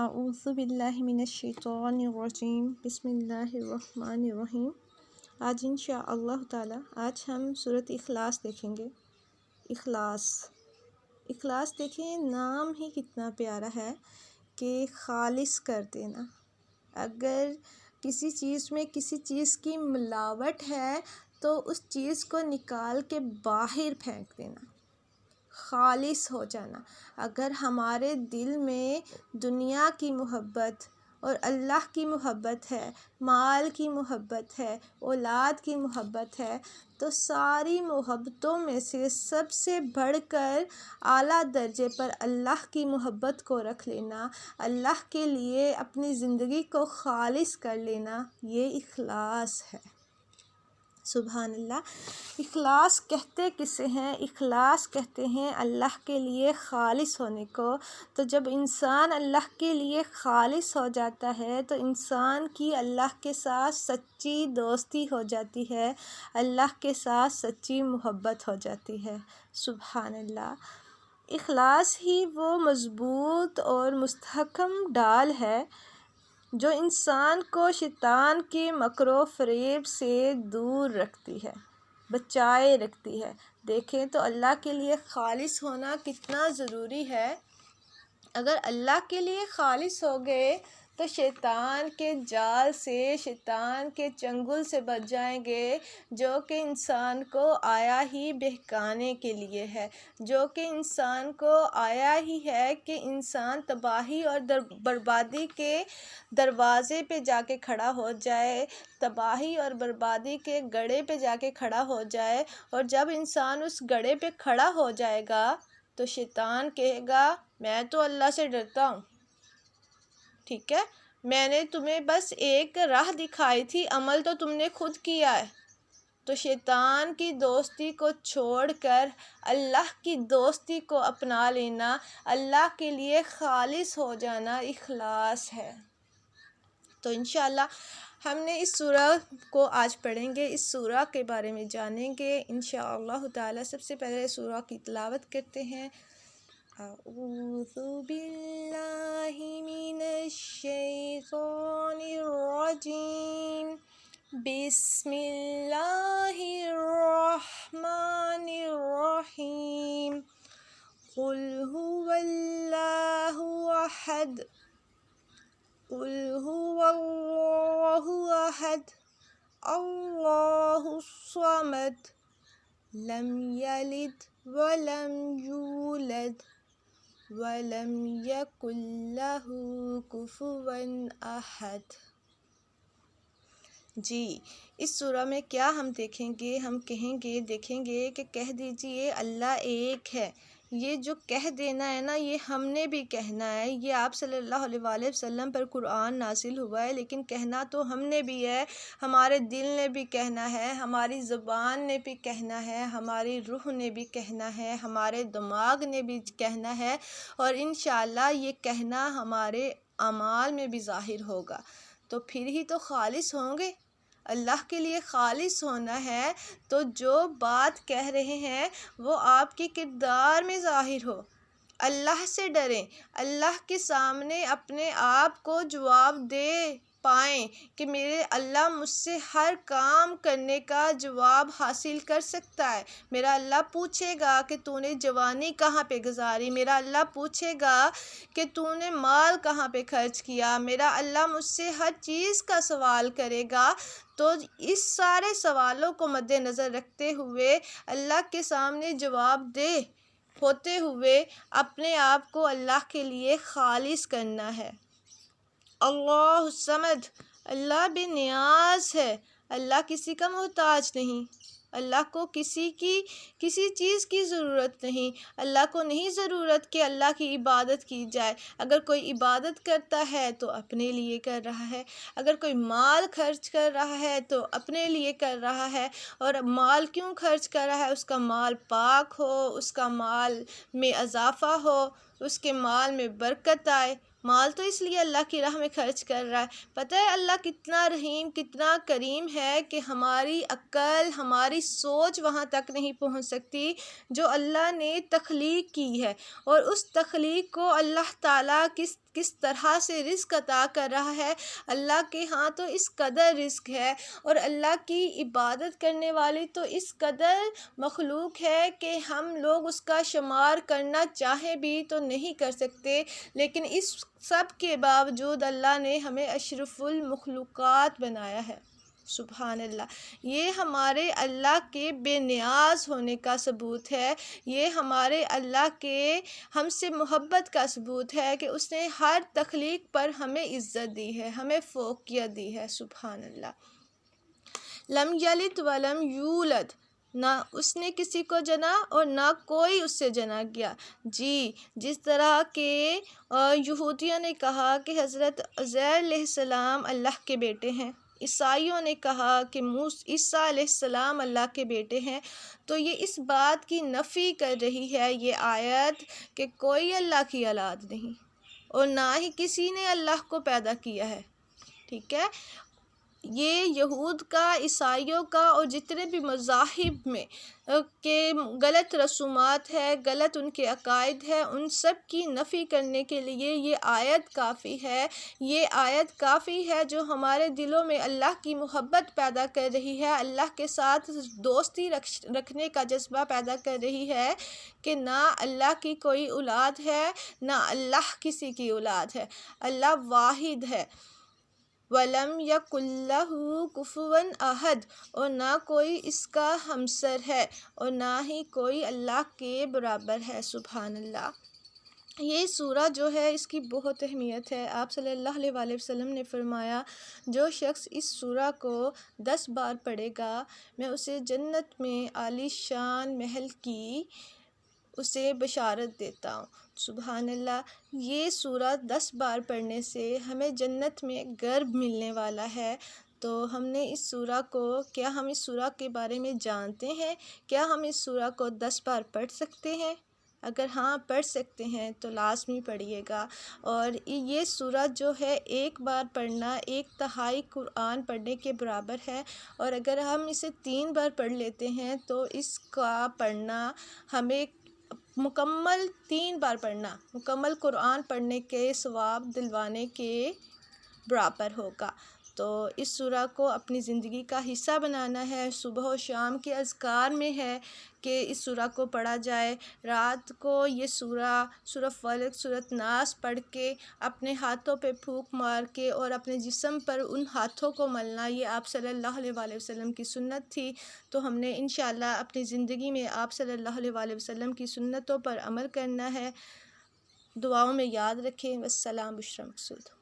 اعوذ باللہ من الشیطان الرجیم بسم اللہ الرحمن الرحیم۔ آج انشاء اللہ تعالی ہم سورۃ اخلاص دیکھیں گے۔ اخلاص دیکھیں، نام ہی کتنا پیارا ہے کہ خالص کر دینا۔ اگر کسی چیز میں کسی چیز کی ملاوٹ ہے تو اس چیز کو نکال کے باہر پھینک دینا، خالص ہو جانا۔ اگر ہمارے دل میں دنیا کی محبت اور اللہ کی محبت ہے، مال کی محبت ہے، اولاد کی محبت ہے، تو ساری محبتوں میں سے سب سے بڑھ کر اعلیٰ درجے پر اللہ کی محبت کو رکھ لینا، اللہ کے لیے اپنی زندگی کو خالص کر لینا، یہ اخلاص ہے۔ سبحان اللہ۔ اخلاص کہتے کسے ہیں؟ اخلاص کہتے ہیں اللہ کے لیے خالص ہونے کو۔ تو جب انسان اللہ کے لیے خالص ہو جاتا ہے تو انسان کی اللہ کے ساتھ سچی دوستی ہو جاتی ہے، اللہ کے ساتھ سچی محبت ہو جاتی ہے۔ سبحان اللہ۔ اخلاص ہی وہ مضبوط اور مستحکم ڈال ہے جو انسان کو شیطان کے مکر و فریب سے دور رکھتی ہے، بچائے رکھتی ہے۔ دیکھیں تو اللہ کے لیے خالص ہونا کتنا ضروری ہے۔ اگر اللہ کے لیے خالص ہو گئے تو شیطان کے جال سے، شیطان کے چنگل سے بچ جائیں گے، جو کہ انسان کو آیا ہی بہکانے کے لیے ہے، جو کہ انسان کو آیا ہی ہے کہ انسان تباہی اور بربادی کے دروازے پہ جا کے کھڑا ہو جائے، تباہی اور بربادی کے گڑھے پہ جا کے کھڑا ہو جائے۔ اور جب انسان اس گڑھے پہ کھڑا ہو جائے گا تو شیطان کہے گا میں تو اللہ سے ڈرتا ہوں، ٹھیک ہے، میں نے تمہیں بس ایک راہ دکھائی تھی، عمل تو تم نے خود کیا ہے۔ تو شیطان کی دوستی کو چھوڑ کر اللہ کی دوستی کو اپنا لینا، اللہ کے لیے خالص ہو جانا اخلاص ہے۔ تو انشاءاللہ ہم نے اس سورہ کو آج پڑھیں گے، اس سورہ کے بارے میں جانیں گے انشاءاللہ تعالی۔ سب سے پہلے سورہ کی تلاوت کرتے ہیں۔ اعوذ باللہ من الشیطان الرجیم، بسم اللہ الرحمن الرحیم۔ قل هو اللہ احد، قل هو اللہ احد، اللہ الصمد، لم یلد ولم یولد وَلَمْ يَكُنْ لَهُ كُفُوًا أَحَدٌ۔ جی، اس سورہ میں کیا ہم دیکھیں گے؟ ہم دیکھیں گے کہ کہہ دیجئے اللہ ایک ہے۔ یہ جو کہہ دینا ہے نا، یہ ہم نے بھی کہنا ہے۔ یہ آپ صلی اللہ علیہ وآلہ وسلم پر قرآن نازل ہوا ہے، لیکن کہنا تو ہم نے بھی ہے، ہمارے دل نے بھی کہنا ہے، ہماری زبان نے بھی کہنا ہے، ہماری روح نے بھی کہنا ہے، ہمارے دماغ نے بھی کہنا ہے، اور انشاءاللہ یہ کہنا ہمارے اعمال میں بھی ظاہر ہوگا۔ تو پھر ہی تو خالص ہوں گے۔ اللہ کے لیے خالص ہونا ہے تو جو بات کہہ رہے ہیں وہ آپ کے کردار میں ظاہر ہو۔ اللہ سے ڈریں، اللہ کے سامنے اپنے آپ کو جواب دے پائیں کہ میرے اللہ مجھ سے ہر کام کرنے کا جواب حاصل کر سکتا ہے۔ میرا اللہ پوچھے گا کہ تو نے جوانی کہاں پہ گزاری، میرا اللہ پوچھے گا کہ تو نے مال کہاں پہ خرچ کیا، میرا اللہ مجھ سے ہر چیز کا سوال کرے گا۔ تو اس سارے سوالوں کو مد نظر رکھتے ہوئے اللہ کے سامنے جواب دہ ہوتے ہوئے اپنے آپ کو اللہ کے لیے خالص کرنا ہے۔ اللہ الصمد، اللہ بے نیاز ہے، اللہ کسی کا محتاج نہیں، اللہ کو کسی چیز کی ضرورت نہیں، اللہ کو نہیں ضرورت کہ اللہ کی عبادت کی جائے۔ اگر کوئی عبادت کرتا ہے تو اپنے لیے کر رہا ہے، اگر کوئی مال خرچ کر رہا ہے تو اپنے لیے کر رہا ہے۔ اور مال کیوں خرچ کر رہا ہے؟ اس کا مال پاک ہو، اس کا مال میں اضافہ ہو، اس کے مال میں برکت آئے، مال تو اس لیے اللہ کی راہ میں خرچ کر رہا ہے۔ پتہ ہے اللہ کتنا رحیم کتنا کریم ہے کہ ہماری عقل ہماری سوچ وہاں تک نہیں پہنچ سکتی جو اللہ نے تخلیق کی ہے، اور اس تخلیق کو اللہ تعالیٰ کس طرح سے رزق عطا کر رہا ہے۔ اللہ کے ہاں تو اس قدر رزق ہے، اور اللہ کی عبادت کرنے والی تو اس قدر مخلوق ہے کہ ہم لوگ اس کا شمار کرنا چاہیں بھی تو نہیں کر سکتے، لیکن اس سب کے باوجود اللہ نے ہمیں اشرف المخلوقات بنایا ہے۔ سبحان اللہ، یہ ہمارے اللہ کے بے نیاز ہونے کا ثبوت ہے، یہ ہمارے اللہ کے ہم سے محبت کا ثبوت ہے کہ اس نے ہر تخلیق پر ہمیں عزت دی ہے، ہمیں فوقیت دی ہے۔ سبحان اللہ۔ لم یلد ولم یولد، نہ اس نے کسی کو جنا اور نہ کوئی اس سے جنا گیا۔ جی، جس طرح کہ یہودیوں نے کہا کہ حضرت عزیر علیہ السلام اللہ کے بیٹے ہیں، عیسائیوں نے کہا کہ عیسیٰ علیہ السلام اللہ کے بیٹے ہیں، تو یہ اس بات کی نفی کر رہی ہے یہ آیت کہ کوئی اللہ کی اولاد نہیں، اور نہ ہی کسی نے اللہ کو پیدا کیا ہے۔ ٹھیک ہے، یہ یہود کا، عیسائیوں کا اور جتنے بھی مذاہب میں کہ غلط رسومات ہے، غلط ان کے عقائد ہے، ان سب کی نفی کرنے کے لیے یہ آیت کافی ہے۔ یہ آیت کافی ہے جو ہمارے دلوں میں اللہ کی محبت پیدا کر رہی ہے، اللہ کے ساتھ دوستی رکھنے کا جذبہ پیدا کر رہی ہے کہ نہ اللہ کی کوئی اولاد ہے، نہ اللہ کسی کی اولاد ہے، اللہ واحد ہے۔ وَلَمْ يَكُنْ لَهُ كُفُوًا أَحَدٌ، اور نہ کوئی اس کا ہمسر ہے، اور نہ ہی کوئی اللہ کے برابر ہے۔ سبحان اللہ۔ یہ سورہ جو ہے اس کی بہت اہمیت ہے۔ آپ صلی اللہ علیہ وآلہ وسلم نے فرمایا جو شخص اس سورہ کو 10 بار پڑھے گا میں اسے جنت میں عالی شان محل کی اسے بشارت دیتا ہوں۔ سبحان اللہ۔ یہ سورہ 10 بار پڑھنے سے ہمیں جنت میں گھر ملنے والا ہے۔ تو ہم نے اس سورہ کو، کیا ہم اس سورہ کے بارے میں جانتے ہیں؟ کیا ہم اس سورہ کو 10 بار پڑھ سکتے ہیں؟ اگر ہاں پڑھ سکتے ہیں تو لازمی پڑھیے گا۔ اور یہ سورہ جو ہے ایک بار پڑھنا 1/3 قرآن پڑھنے کے برابر ہے، اور اگر ہم اسے 3 بار پڑھ لیتے ہیں تو اس کا پڑھنا ہمیں مکمل 3 بار پڑھنا مکمل قرآن پڑھنے کے ثواب دلوانے کے برابر ہوگا۔ تو اس سورہ کو اپنی زندگی کا حصہ بنانا ہے۔ صبح و شام کے اذکار میں ہے کہ اس سورہ کو پڑھا جائے۔ رات کو یہ سورہ فلق، سورہ ناس پڑھ کے اپنے ہاتھوں پہ پھونک مار کے اور اپنے جسم پر ان ہاتھوں کو ملنا، یہ آپ صلی اللہ علیہ وآلہ وسلم کی سنت تھی۔ تو ہم نے انشاءاللہ اپنی زندگی میں آپ صلی اللہ علیہ وآلہ وسلم کی سنتوں پر عمل کرنا ہے۔ دعاؤں میں یاد رکھیں۔ والسلام، بشریٰ مقصود۔